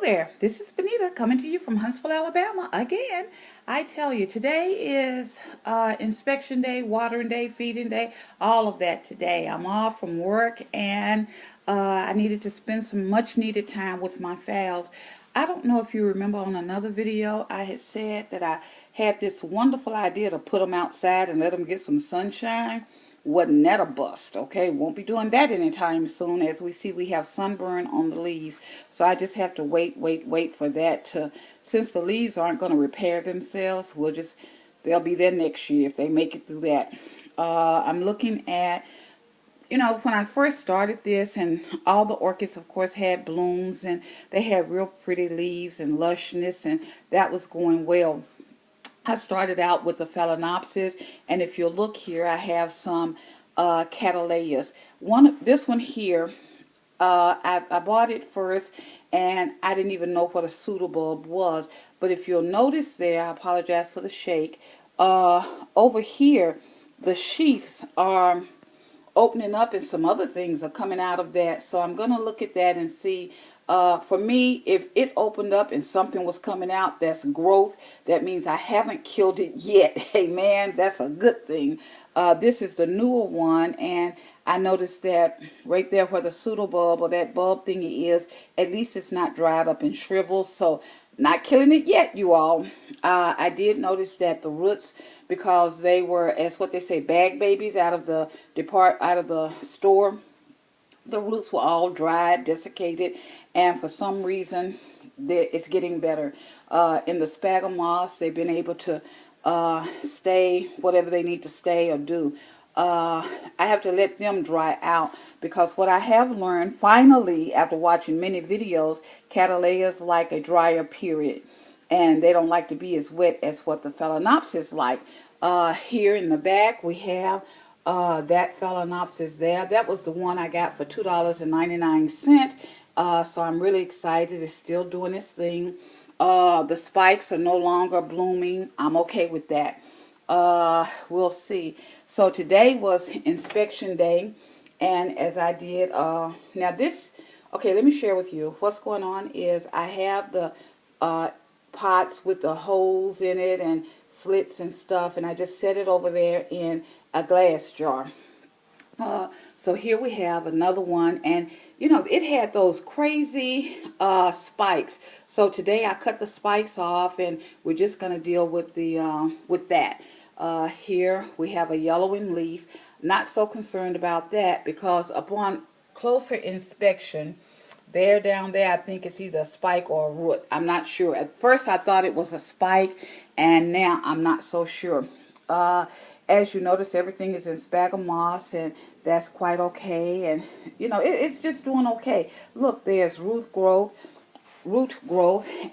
there, this is Benita coming to you from Huntsville, Alabama. Again, I tell you, today is inspection day, watering day, feeding day, all of that today. I'm off from work and I needed to spend some much needed time with my fowls. I don't know if you remember on another video I had said that I had this wonderful idea to put them outside and let them get some sunshine. Wasn't that a bust? Okay, won't be doing that anytime soon. As we see, we have sunburn on the leaves, so I just have to wait for that to, since the leaves aren't going to repair themselves, they'll be there next year if they make it through that. I'm looking at, when I first started this, and all the orchids of course had blooms and they had real pretty leaves and lushness, and that was going well. I started out with the Phalaenopsis, and if you'll look here, I have some Cattleyas. This one here, I bought it first, and I didn't even know what a pseudobulb was. But if you'll notice there, I apologize for the shake, over here, the sheaths are opening up and some other things are coming out of that. So I'm going to look at that and see. For me, if it opened up and something was coming out, that's growth. That means I haven't killed it yet. Amen. That's a good thing. This is the newer one, and I noticed that right there where the pseudobulb or that bulb thingy is, at least it's not dried up and shriveled. So not killing it yet, you all. I did notice that the roots, because they were, as what they say, bag babies out of the store, the roots were all dried, desiccated, and for some reason it's getting better. In the sphagnum moss, they've been able to stay whatever they need to stay or do. I have to let them dry out, because what I have learned finally after watching many videos, Cattleyas like a drier period, and they don't like to be as wet as what the Phalaenopsis like. Here in the back we have that Phalaenopsis there. That was the one I got for $2.99. So I'm really excited. It's still doing its thing. The spikes are no longer blooming. I'm okay with that. We'll see. So today was inspection day, and as I did, now this, okay, let me share with you what's going on. Is I have the pots with the holes in it and slits and stuff, and I just set it over there in a glass jar. So here we have another one, and it had those crazy spikes. So today I cut the spikes off, and we're just going to deal with the with that. Here we have a yellowing leaf. Not so concerned about that, because upon closer inspection, there down there, I think it's either a spike or a root. I'm not sure. At first I thought it was a spike, and now I'm not so sure. As you notice, everything is in sphagnum moss, and that's quite okay. And it's just doing okay. Look, there's root growth,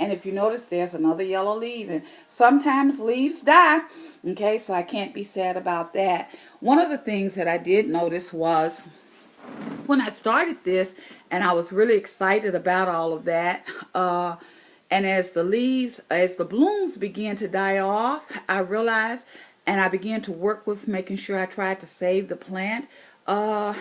and if you notice, there's another yellow leaf. And sometimes leaves die. Okay, so I can't be sad about that. One of the things that I did notice was, when I started this, and I was really excited about all of that, and as the blooms began to die off, I realized, and I began to work with making sure I tried to save the plant. I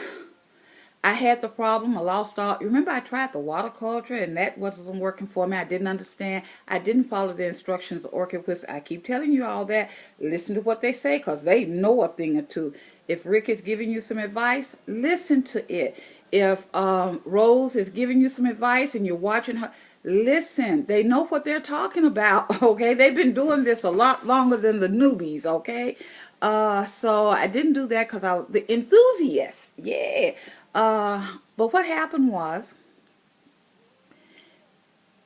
had the problem, I lost all, remember I tried the water culture and that wasn't working for me. I didn't understand. I didn't follow the instructions of Orchid Whisperer. I keep telling you all that. Listen to what they say, because they know a thing or two. If Rick is giving you some advice, listen to it. If Rose is giving you some advice and you're watching her, listen. They know what they're talking about, okay? They've been doing this a lot longer than the newbies, okay? So I didn't do that because I was the enthusiast, yeah. But what happened was,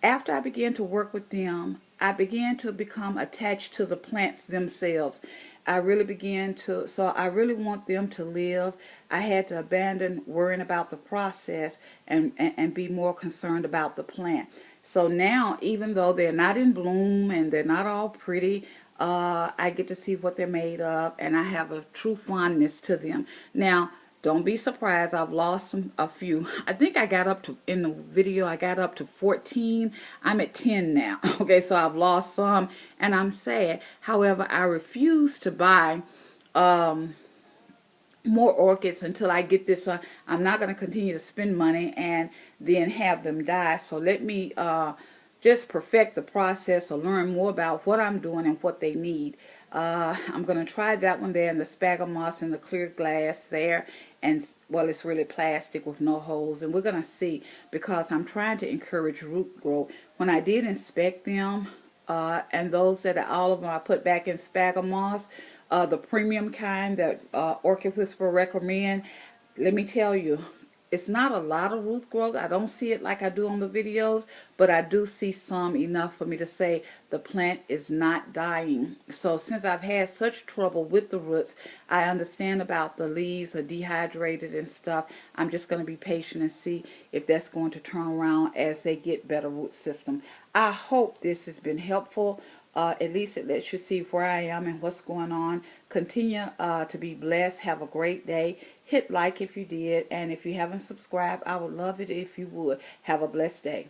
after I began to work with them, I began to become attached to the plants themselves. I really began to, so I really want them to live. I had to abandon worrying about the process and be more concerned about the plant. So now, even though they're not in bloom and they're not all pretty, I get to see what they're made of, and I have a true fondness to them. Now, don't be surprised, I've lost a few. I think I got up to, in the video, I got up to 14. I'm at 10 now. Okay, so I've lost some, and I'm sad. However, I refuse to buy more orchids until I get this. I'm not going to continue to spend money and then have them die. So let me just perfect the process or learn more about what I'm doing and what they need. I'm going to try that one there in the sphagnum moss in the clear glass there. And, well, it's really plastic with no holes. And we're going to see, because I'm trying to encourage root growth. When I did inspect them, and those that are all of them I put back in sphagnum moss, the premium kind that Orchid Whisperer recommend, let me tell you, it's not a lot of root growth. I don't see it like I do on the videos, but I do see some, enough for me to say the plant is not dying. So since I've had such trouble with the roots, I understand about the leaves are dehydrated and stuff. I'm just going to be patient and see if that's going to turn around as they get better root system. I hope this has been helpful. At least it lets you see where I am and what's going on. Continue to be blessed. Have a great day. Hit like if you did. And if you haven't subscribed, I would love it if you would. Have a blessed day.